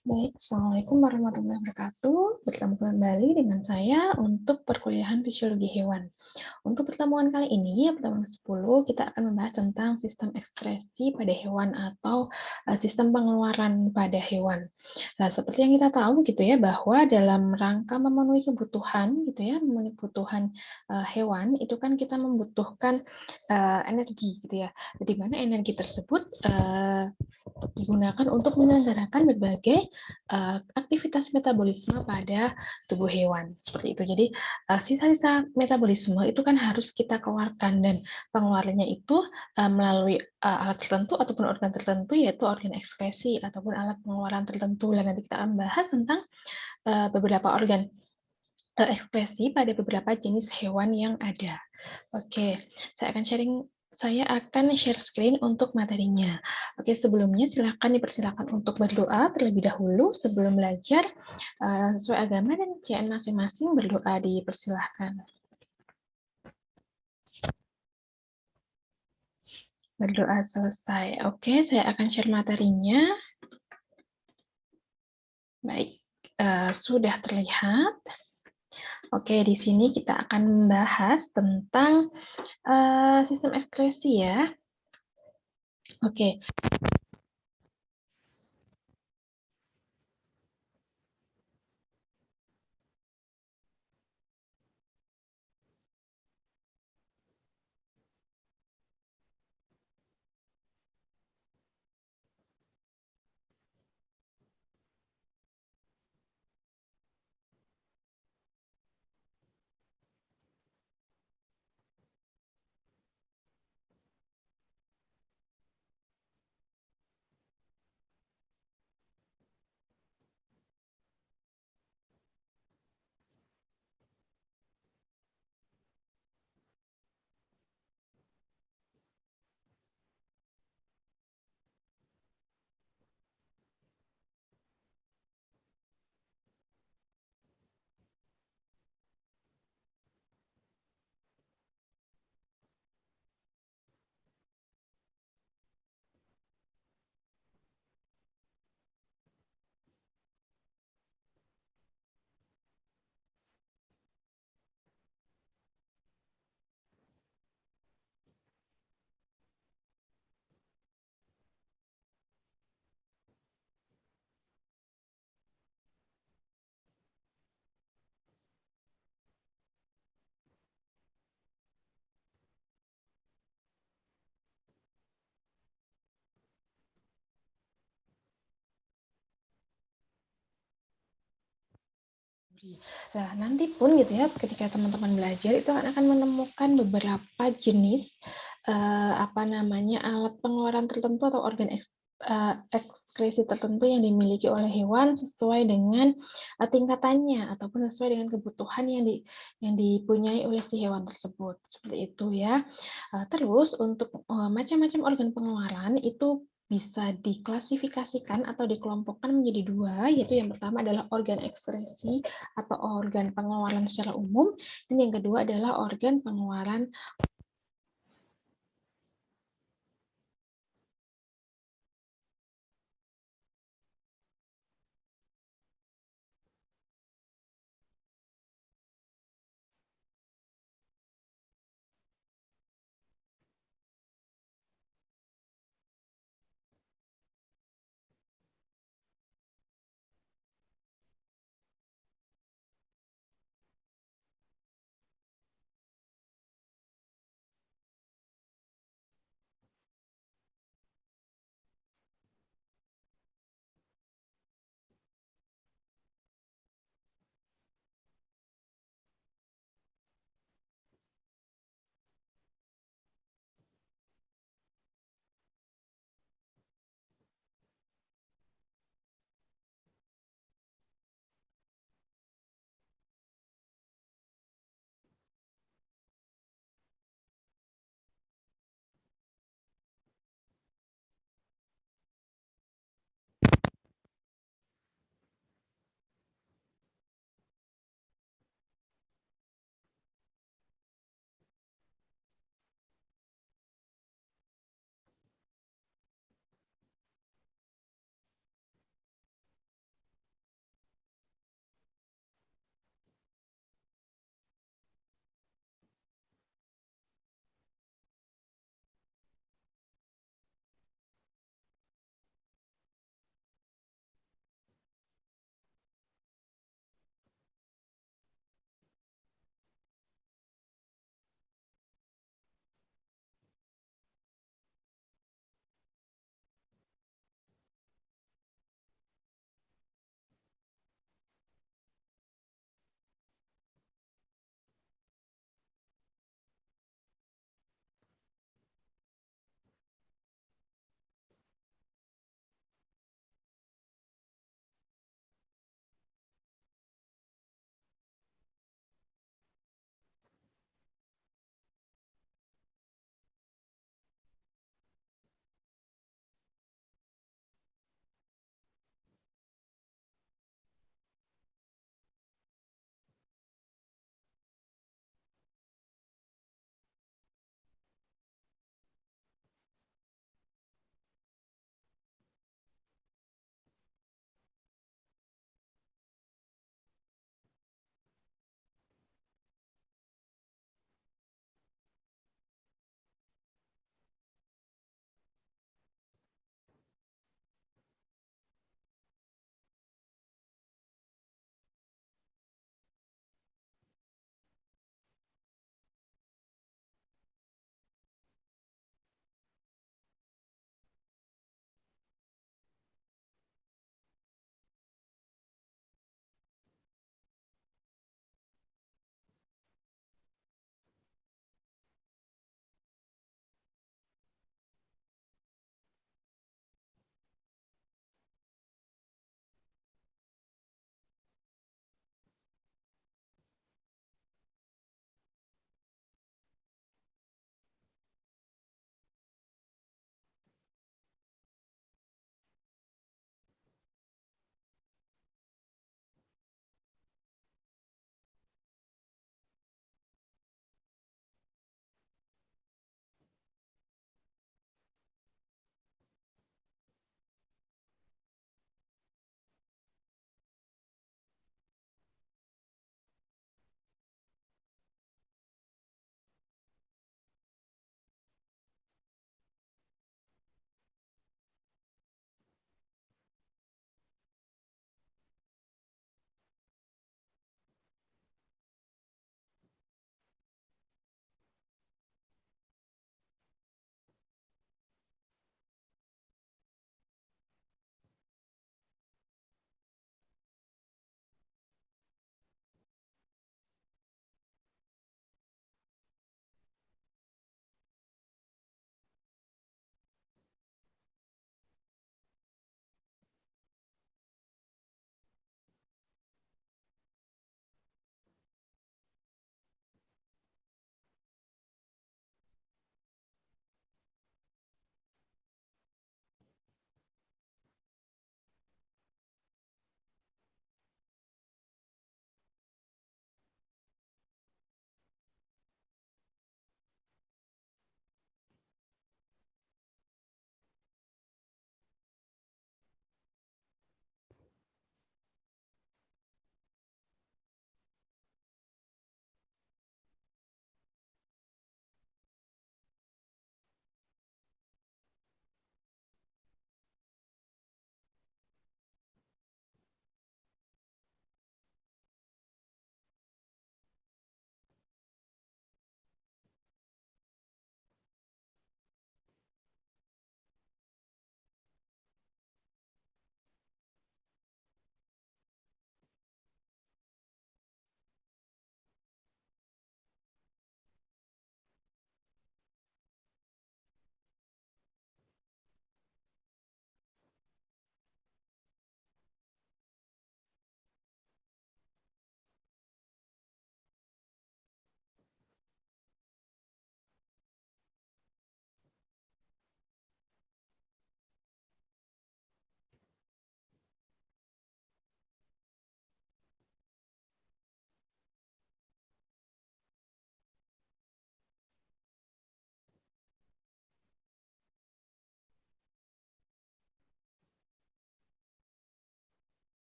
Baik, Assalamualaikum warahmatullahi wabarakatuh. Bertemu kembali dengan saya untuk perkuliahan fisiologi hewan. Untuk pertemuan kali ini, pertemuan ke-10, kita akan membahas tentang sistem ekskresi pada hewan atau sistem pengeluaran pada hewan. Nah, seperti yang kita tahu gitu ya, bahwa dalam rangka memenuhi kebutuhan gitu ya, memenuhi kebutuhan hewan, itu kan kita membutuhkan energi gitu ya. Di mana energi tersebut digunakan untuk menyelenggarakan berbagai aktivitas metabolisme pada tubuh hewan. Seperti itu. Jadi, sisa-sisa metabolisme itu kan harus kita keluarkan dan pengeluarannya itu melalui alat tertentu ataupun organ tertentu, yaitu organ ekskresi ataupun alat pengeluaran tertentu. Dan nanti kita akan bahas tentang beberapa organ ekskresi pada beberapa jenis hewan yang ada. Oke, saya akan share screen untuk materinya. Oke, sebelumnya dipersilakan untuk berdoa terlebih dahulu sebelum belajar sesuai agama dan kepercayaan masing-masing. Berdoa dipersilahkan. Berdoa selesai. Oke, saya akan share materinya. Baik, sudah terlihat. Oke, di sini kita akan membahas tentang sistem ekskresi ya. Oke. Nah, nanti pun gitu ya, ketika teman-teman belajar itu akan menemukan beberapa jenis alat pengeluaran tertentu atau organ ekskresi tertentu yang dimiliki oleh hewan sesuai dengan tingkatannya ataupun sesuai dengan kebutuhan yang dipunyai oleh si hewan tersebut. Seperti itu ya. Terus untuk macam-macam organ pengeluaran itu bisa diklasifikasikan atau dikelompokkan menjadi dua, yaitu yang pertama adalah organ ekskresi atau organ pengeluaran secara umum, dan yang kedua adalah organ pengeluaran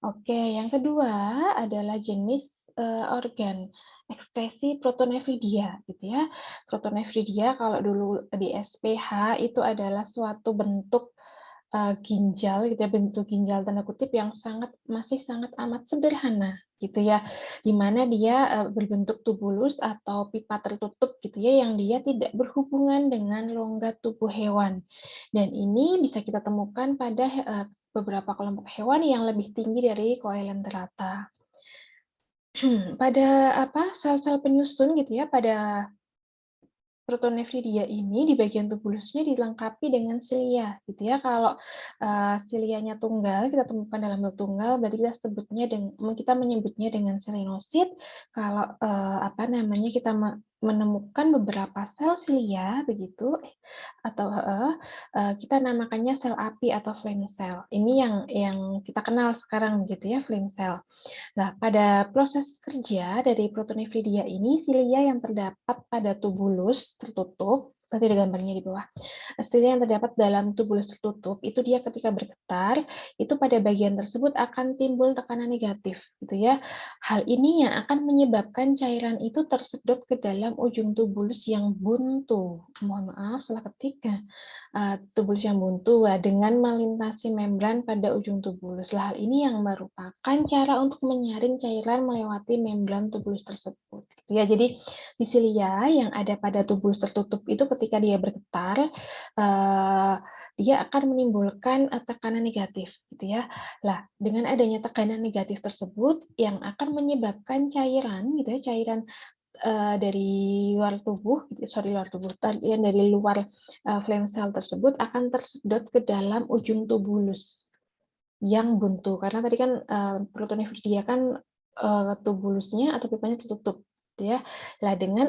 Oke, yang kedua adalah jenis, organ ekskresi protonephridia, gitu ya. Protonephridia kalau dulu di SPH itu adalah suatu bentuk, ginjal gitu ya, bentuk ginjal tanda kutip yang masih sangat amat sederhana, gitu ya. Di mana dia, berbentuk tubulus atau pipa tertutup gitu ya, yang dia tidak berhubungan dengan rongga tubuh hewan. Dan ini bisa kita temukan pada, beberapa kelompok hewan yang lebih tinggi dari Coelenterata. Pada sel-sel penyusun gitu ya, pada Protonephridia ini di bagian tubulusnya dilengkapi dengan silia, gitu ya. Kalau, silianya tunggal, kita temukan dalam bentuk tunggal, berarti kita menyebutnya dengan selenosit. Kalau, kita menemukan beberapa sel silia begitu, kita namakannya sel api atau flame cell. Ini yang kita kenal sekarang begitu ya, flame cell. Nah, pada proses kerja dari Protonephridia ini, silia yang terdapat pada tubulus tertutup, nanti ada gambarnya di bawah. Silia yang terdapat dalam tubulus tertutup, itu dia ketika bergetar, itu pada bagian tersebut akan timbul tekanan negatif, gitu ya. Hal ini yang akan menyebabkan cairan itu tersedot ke dalam ujung tubulus yang buntu. Mohon maaf, salah ketik ya. Tubulus yang buntu dengan melintasi membran pada ujung tubulus. Hal ini yang merupakan cara untuk menyaring cairan melewati membran tubulus tersebut. Gitu ya. Jadi di silia yang ada pada tubulus tertutup itu ketika dia bergetar, dia akan menimbulkan tekanan negatif, gitu ya. Lah, dengan adanya tekanan negatif tersebut yang akan menyebabkan cairan, gitu ya, cairan dari luar tubuh, luar tubuh, yang dari luar flame cell tersebut akan tersedot ke dalam ujung tubulus yang buntu. Karena tadi kan protonephridia kan tubulusnya atau pipanya tertutup, gitu ya. Nah, dengan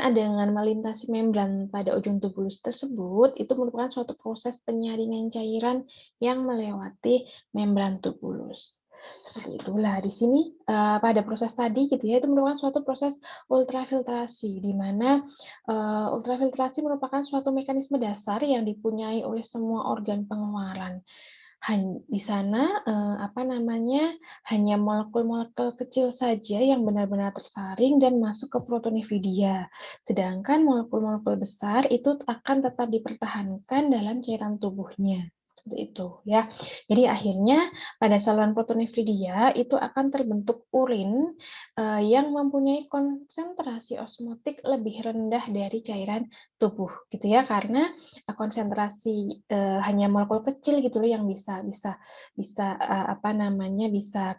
melintasi membran pada ujung tubulus tersebut, itu merupakan suatu proses penyaringan cairan yang melewati membran tubulus. Seperti itulah di sini pada proses tadi gitu ya, itu merupakan suatu proses ultrafiltrasi, di mana ultrafiltrasi merupakan suatu mekanisme dasar yang dipunyai oleh semua organ pengeluaran. Di sana, hanya molekul-molekul kecil saja yang benar-benar tersaring dan masuk ke protonephridia. Sedangkan molekul-molekul besar itu akan tetap dipertahankan dalam cairan tubuhnya. Seperti itu ya. Jadi akhirnya pada saluran protonephridia itu akan terbentuk urin yang mempunyai konsentrasi osmotik lebih rendah dari cairan tubuh gitu ya, karena konsentrasi hanya molekul kecil gitu loh yang bisa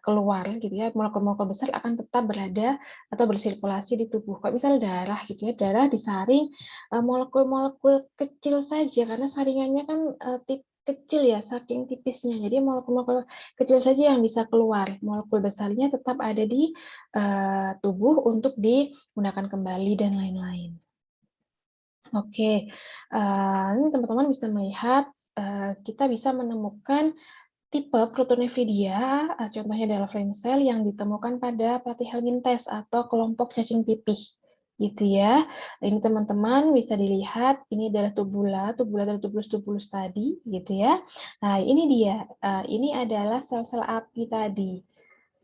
keluar gitu ya. Molekul-molekul besar akan tetap berada atau bersirkulasi di tubuh. Kalau misal darah gitu ya, darah disaring molekul-molekul kecil saja karena saringannya kan kecil ya, saking tipisnya. Jadi molekul-molekul kecil saja yang bisa keluar. Molekul besarnya tetap ada di tubuh untuk digunakan kembali dan lain-lain. Oke, ini teman-teman bisa melihat, kita bisa menemukan tipe Protonephridia, contohnya adalah flame cell yang ditemukan pada Platyhelminthes atau kelompok cacing pipih, gitu ya. Ini teman-teman bisa dilihat, ini adalah tubula, tubula dari tubulus-tubulus tadi, gitu ya. Nah, ini dia, ini adalah sel-sel api tadi.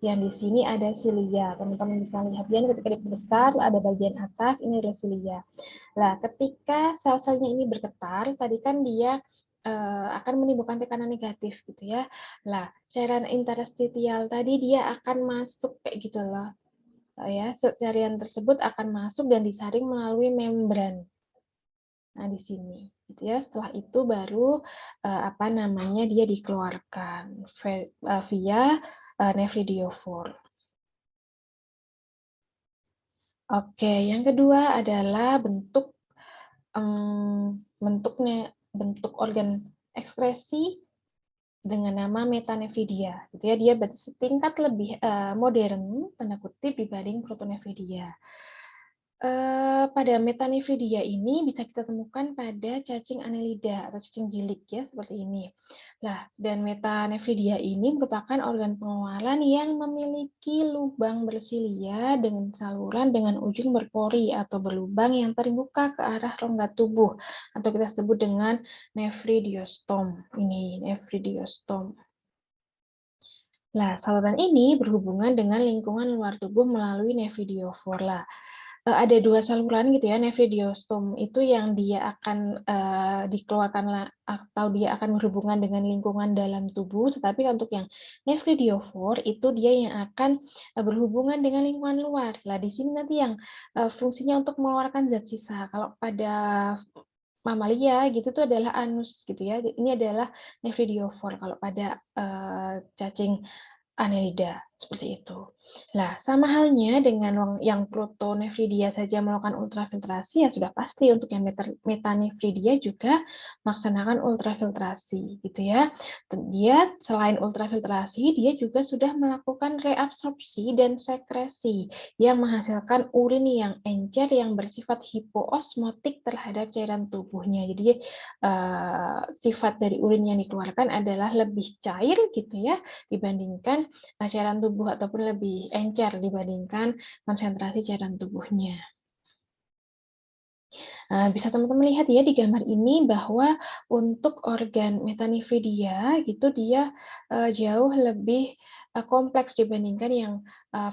Yang di sini ada silia. Teman-teman bisa lihat dia ketika dibesar, ada bagian atas, ini adalah silia. Nah, ketika sel-selnya ini bergetar, tadi kan dia akan menimbulkan tekanan negatif gitu ya. Nah, cairan interstitial tadi dia akan masuk kayak gitu loh. Ya, cairan tersebut akan masuk dan disaring melalui membran. Nah, di sini gitu ya. Setelah itu baru dia dikeluarkan via nephridiophore. Oke, yang kedua adalah bentuk organ ekskresi dengan nama metanephridia, gitu ya. Dia setingkat lebih modern tanda kutip dibanding protonephridia. Pada metanephridia ini bisa kita temukan pada cacing Annelida atau cacing gilik ya, seperti ini. Nah, dan metanephridia ini merupakan organ pengeluaran yang memiliki lubang bersilia dengan saluran dengan ujung berpori atau berlubang yang terbuka ke arah rongga tubuh atau kita sebut dengan nephridiostom. Ini nephridiostom. Nah, saluran ini berhubungan dengan lingkungan luar tubuh melalui nevidiofor. Lah, ada dua saluran gitu ya, nevidiostom itu yang dia akan dikeluarkan atau dia akan berhubungan dengan lingkungan dalam tubuh, tetapi untuk yang nevidiofor itu dia yang akan berhubungan dengan lingkungan luar. Lah, di sini nanti yang fungsinya untuk mengeluarkan zat sisa. Kalau pada mamalia gitu tuh adalah anus gitu ya. Ini adalah nevidiofor kalau pada cacing Annelida, seperti itu. Nah, sama halnya dengan yang protonefridia saja melakukan ultrafiltrasi, ya sudah pasti untuk yang metanefridia juga melaksanakan ultrafiltrasi, gitu ya. Dia selain ultrafiltrasi, dia juga sudah melakukan reabsorpsi dan sekresi yang menghasilkan urin yang encer yang bersifat hipoosmotik terhadap cairan tubuhnya. Jadi sifat dari urin yang dikeluarkan adalah lebih cair, gitu ya, dibandingkan cairan tubuh ataupun lebih encer dibandingkan konsentrasi cairan tubuhnya. Bisa teman-teman lihat ya di gambar ini bahwa untuk organ metanifridia gitu dia jauh lebih kompleks dibandingkan yang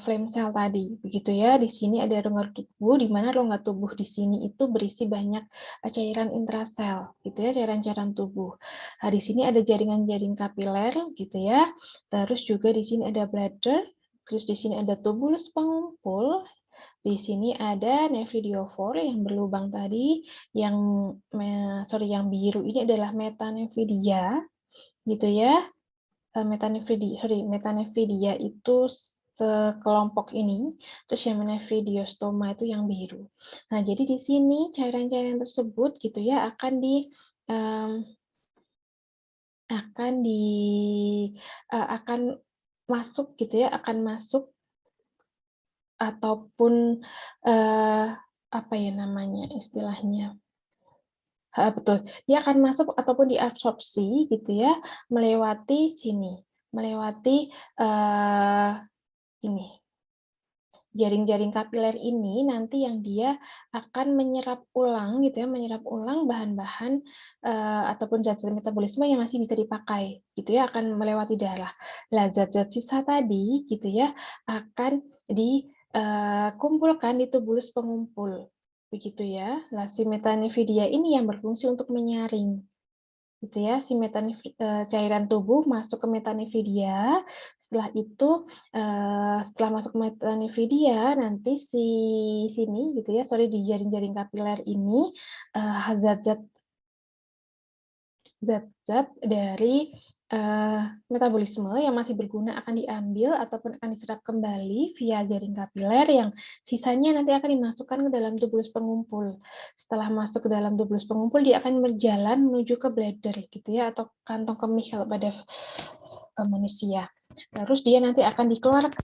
flame cell tadi, begitu ya. Di sini ada rongga tubuh, di mana rongga tubuh di sini itu berisi banyak cairan intrasel, gitu ya, cairan-cairan tubuh. Di sini ada jaringan-jaring kapiler, gitu ya. Terus juga di sini ada bladder, terus di sini ada tubulus pengumpul. Di sini ada nevidiofor yang berlubang tadi, yang biru ini adalah metanevidia, gitu ya. Metanevidia itu sekelompok ini, terus yang nevidiostoma itu yang biru. Nah, jadi di sini cairan-cairan tersebut gitu ya akan di akan masuk gitu ya, akan masuk ataupun apa ya namanya istilahnya? Betul. Dia akan masuk ataupun diabsorpsi gitu ya, melewati sini, melewati ini, jaring-jaring kapiler ini nanti yang dia akan menyerap ulang gitu ya, menyerap ulang bahan-bahan ataupun zat-zat metabolisme yang masih bisa dipakai gitu ya, akan melewati darah. Lah zat-zat sisa tadi gitu ya akan dikumpulkan di tubulus pengumpul. Begitu ya. Lah si metanifidia ini yang berfungsi untuk menyaring gitu ya, si cairan tubuh masuk ke metanifidia. Setelah itu setelah masuk ke metanifidia nanti di jaring-jaring kapiler ini zat-zat zat-zat dari metabolisme yang masih berguna akan diambil ataupun akan diserap kembali via jaring kapiler yang sisanya nanti akan dimasukkan ke dalam tubulus pengumpul. Setelah masuk ke dalam tubulus pengumpul, dia akan berjalan menuju ke bladder gitu ya, atau kantong kemih kalau pada manusia. Terus dia nanti akan dikeluarkan.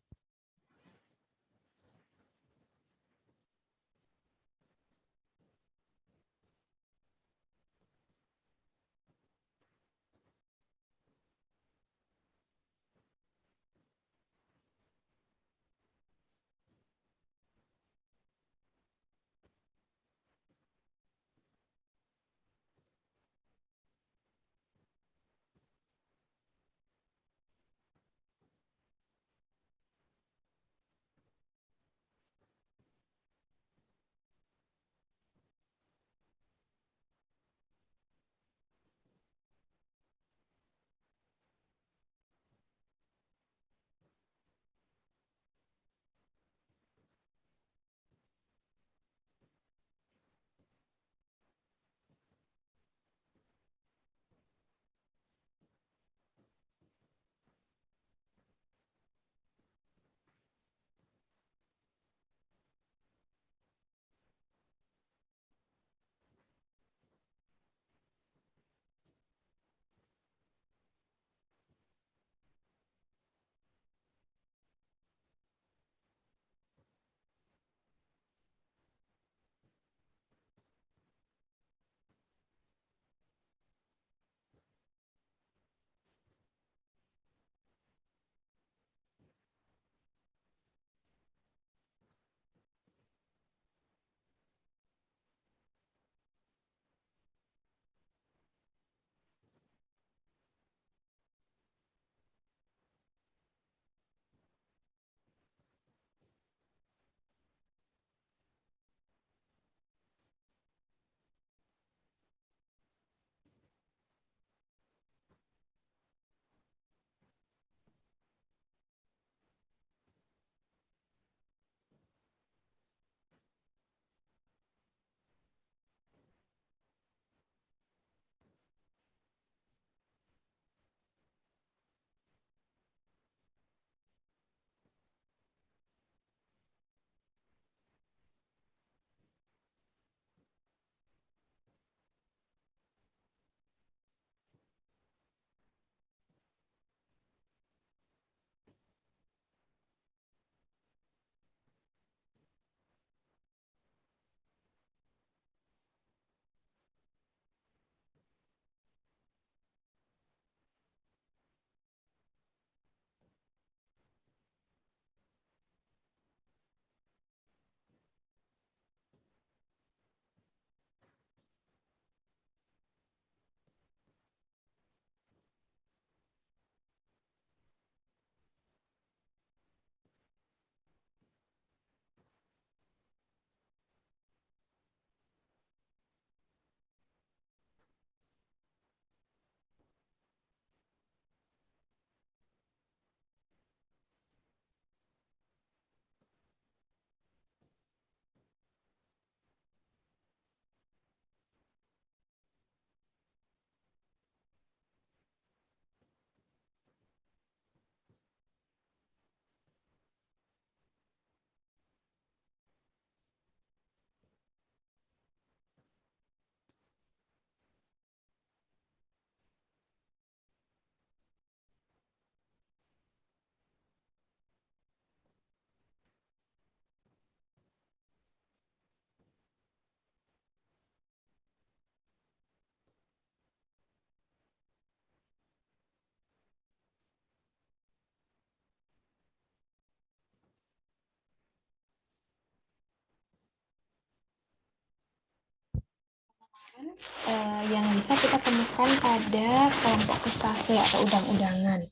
yang bisa kita temukan pada kelompok krustase atau udang-udangan.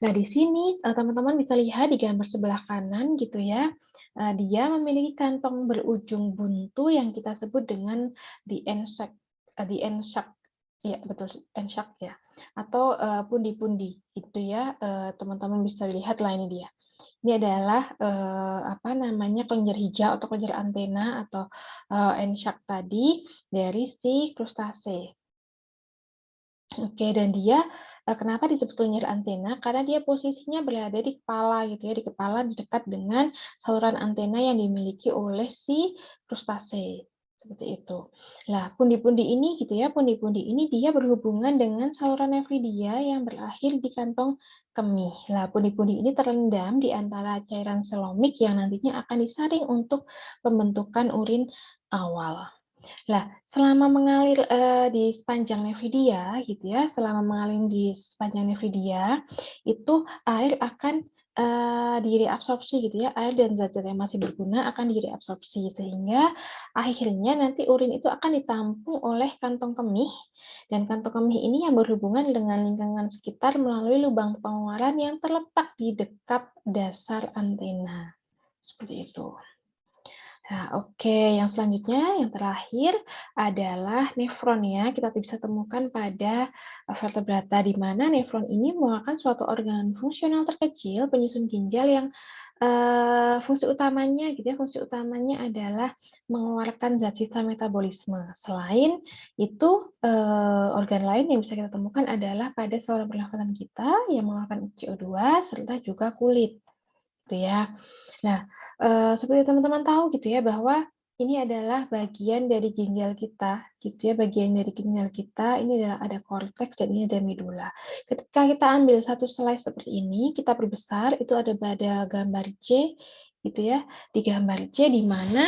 Nah, di sini teman-teman bisa lihat di gambar sebelah kanan gitu ya, dia memiliki kantong berujung buntu yang kita sebut dengan the end sac, ya betul, end sac ya, atau pundi-pundi gitu ya, teman-teman bisa lihat lah ini dia. Ini adalah apa namanya, kelenjar hijau atau kelenjar antena atau end sac tadi dari si krustase. Oke, dan dia kenapa disebut kelenjar antena? Karena dia posisinya berada di kepala gitu ya, di kepala dekat dengan saluran antena yang dimiliki oleh si krustase. Seperti itu. Nah, pundi-pundi ini gitu ya, pundi-pundi ini dia berhubungan dengan saluran nefridia yang berakhir di kantong kemih. Nah, pundi-pundi ini terendam di antara cairan selomik yang nantinya akan disaring untuk pembentukan urin awal. Nah, selama mengalir di sepanjang nefridia gitu ya, selama mengalir di sepanjang nefridia, itu air akan direabsorpsi gitu ya, air dan zat-zat yang masih berguna akan direabsorpsi, sehingga akhirnya nanti urin itu akan ditampung oleh kantong kemih, dan kantong kemih ini yang berhubungan dengan lingkungan sekitar melalui lubang pengeluaran yang terletak di dekat dasar antena. Seperti itu. Nah, oke, yang selanjutnya, yang terakhir adalah nefron ya. Kita bisa temukan pada vertebrata, di mana nefron ini merupakan suatu organ fungsional terkecil penyusun ginjal yang fungsi utamanya gitu ya, fungsi utamanya adalah mengeluarkan zat sisa metabolisme. Selain itu, organ lain yang bisa kita temukan adalah pada saluran pernafasan kita yang mengeluarkan CO2 serta juga kulit, gitu ya. Nah, seperti teman-teman tahu gitu ya, bahwa ini adalah bagian dari ginjal kita, gitu ya, bagian dari ginjal kita, ini adalah ada korteks dan ini ada medula. Ketika kita ambil satu slice seperti ini, kita perbesar, itu ada pada gambar C, gitu ya, di gambar C di mana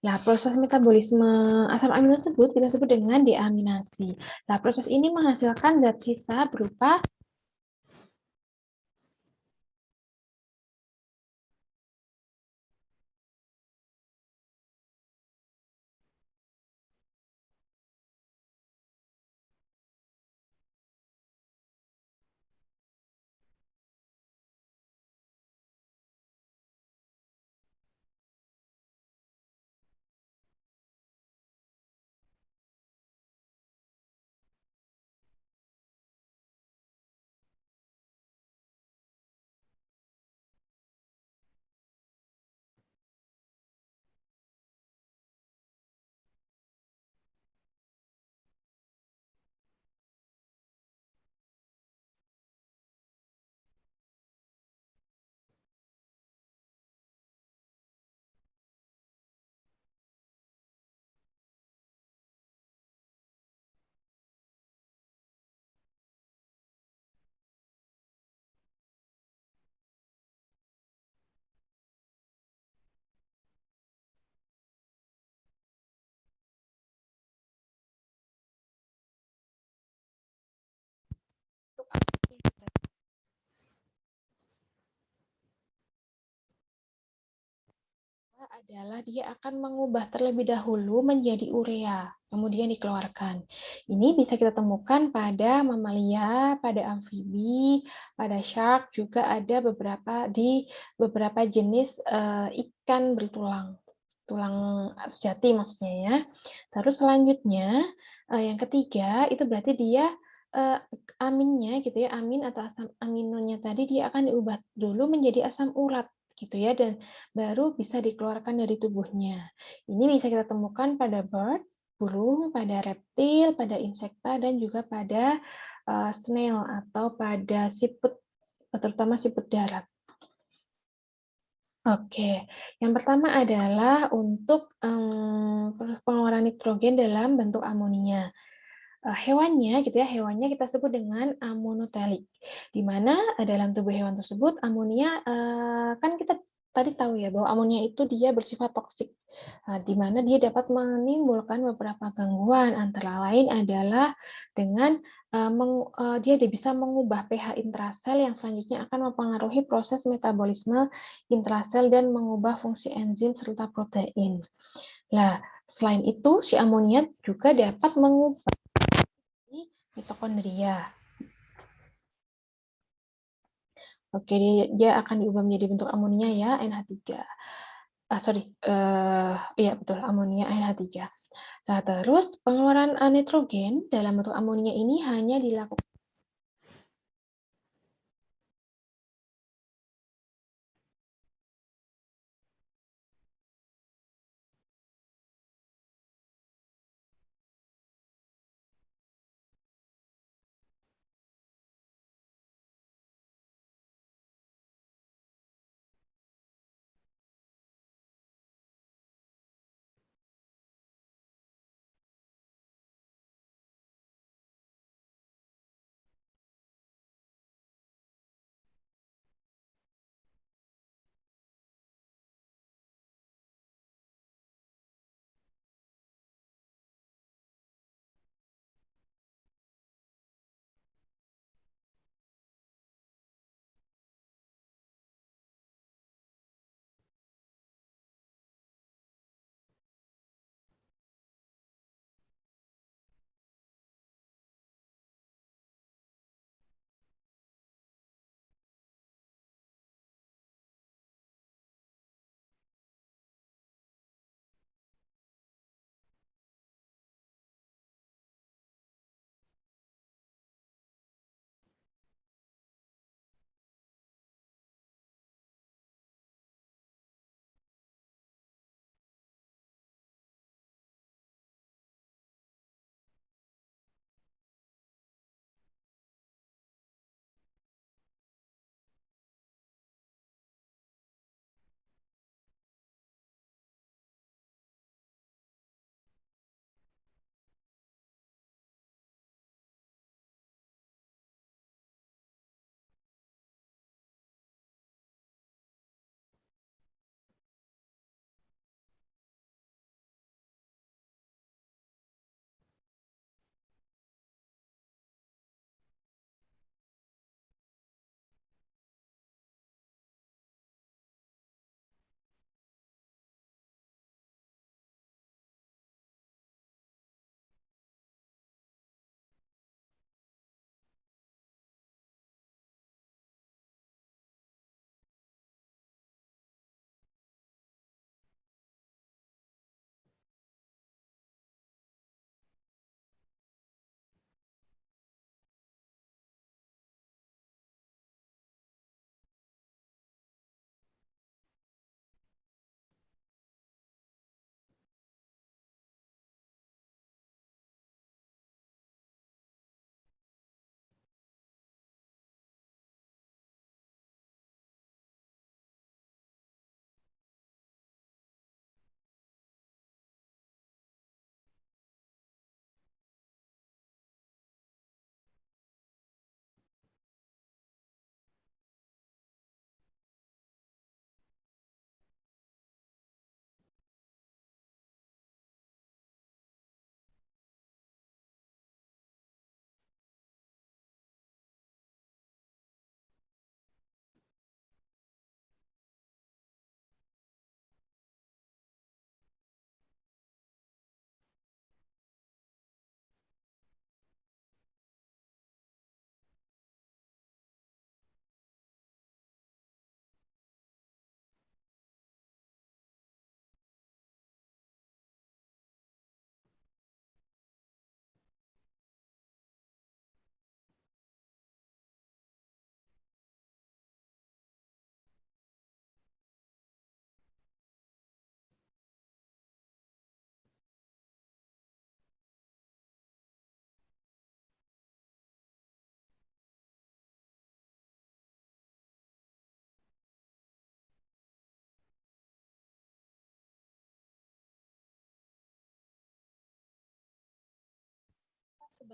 Nah, proses metabolisme asam amino tersebut kita sebut dengan deaminasi. Nah, proses ini menghasilkan zat sisa berupa adalah dia akan mengubah terlebih dahulu menjadi urea, kemudian dikeluarkan. Ini bisa kita temukan pada mamalia, pada amfibi, pada shark, juga ada beberapa jenis ikan bertulang, tulang sejati maksudnya ya. Terus selanjutnya yang ketiga itu berarti dia uh, aminnya gitu ya, amin atau asam aminonya tadi dia akan diubah dulu menjadi asam urat gitu ya, dan baru bisa dikeluarkan dari tubuhnya. Ini bisa kita temukan pada bird, burung, pada reptil, pada insekta, dan juga pada snail atau pada siput, terutama siput darat. Oke, yang pertama adalah untuk pengeluaran nitrogen dalam bentuk amonia. Hewannya gitu ya, hewannya kita sebut dengan amonotelik. Di mana dalam tubuh hewan tersebut amonia kan kita tadi tahu ya bahwa amonia itu dia bersifat toksik. Di mana dia dapat menimbulkan beberapa gangguan, antara lain adalah dengan dia bisa mengubah pH intrasel yang selanjutnya akan mempengaruhi proses metabolisme intrasel dan mengubah fungsi enzim serta protein. Nah, selain itu si amonia juga dapat mengubah mitokondria. Oke, dia akan diubah menjadi bentuk amonia ya, NH3. Iya betul, amonia NH3. Nah, terus pengeluaran nitrogen dalam bentuk amonia ini hanya dilakukan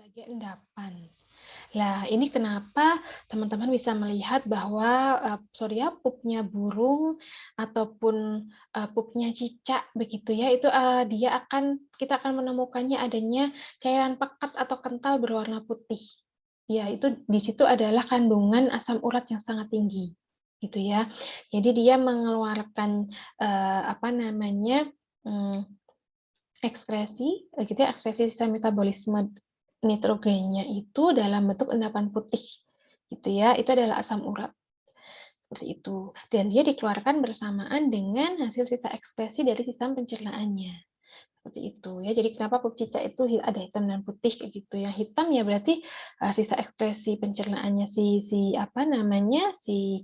sebagai endapan. Lah, ini kenapa teman-teman bisa melihat bahwa pupnya burung ataupun pupnya cicak begitu ya, itu kita akan menemukannya adanya cairan pekat atau kental berwarna putih. Ya, itu di situ adalah kandungan asam urat yang sangat tinggi, gitu ya. Jadi dia mengeluarkan apa namanya? Ekskresi, gitu ya, ekskresi sistem metabolisme nitrogennya itu dalam bentuk endapan putih, gitu ya. Itu adalah asam urat, seperti itu. Dan dia dikeluarkan bersamaan dengan hasil sisa ekskresi dari sistem pencernaannya, seperti itu ya. Jadi kenapa pup cicak itu ada hitam dan putih kayak gitu ya. Hitam ya berarti sisa ekskresi pencernaannya si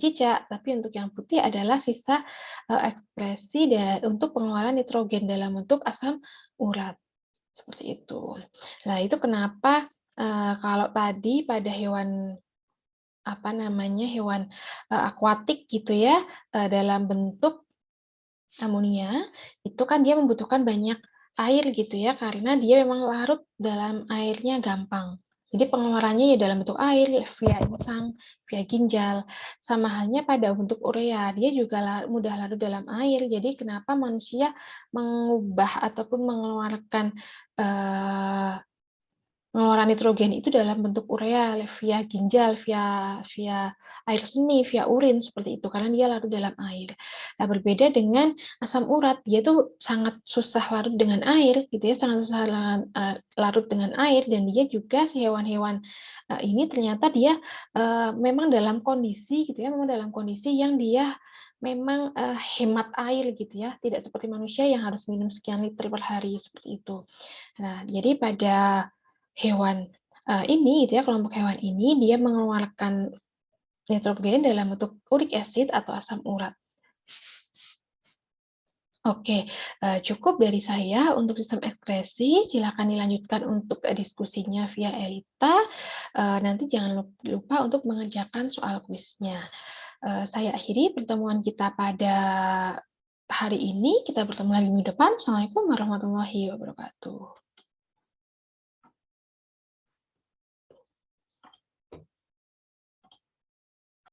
cicak, tapi untuk yang putih adalah sisa ekskresi untuk pengeluaran nitrogen dalam bentuk asam urat. Seperti itu. Nah, itu kenapa kalau tadi pada hewan hewan akuatik gitu ya, dalam bentuk amonia, itu kan dia membutuhkan banyak air gitu ya, karena dia memang larut dalam airnya gampang. Jadi pengeluarannya ya dalam bentuk air, ya via insang, via ginjal. Sama halnya pada bentuk urea, dia juga mudah larut dalam air. Jadi kenapa manusia mengubah ataupun mengeluarkan eh, pengeluaran nitrogen itu dalam bentuk urea via ginjal, via air seni, via urin seperti itu karena dia larut dalam air. Nah, berbeda dengan asam urat, dia tuh sangat susah larut dengan air gitu ya, sangat susah larut dengan air dan dia juga si hewan-hewan ini ternyata dia memang dalam kondisi gitu ya, memang dalam kondisi yang dia memang hemat air gitu ya, tidak seperti manusia yang harus minum sekian liter per hari seperti itu. Nah, jadi pada hewan ini gitu ya, kelompok hewan ini dia mengeluarkan nitrogen dalam bentuk uric acid atau asam urat. Oke, cukup dari saya untuk sistem ekskresi. Silakan dilanjutkan untuk diskusinya via Elita. Nanti jangan lupa untuk mengerjakan soal kuisnya. Saya akhiri pertemuan kita pada hari ini. Kita bertemu lagi minggu depan. Assalamualaikum warahmatullahi wabarakatuh.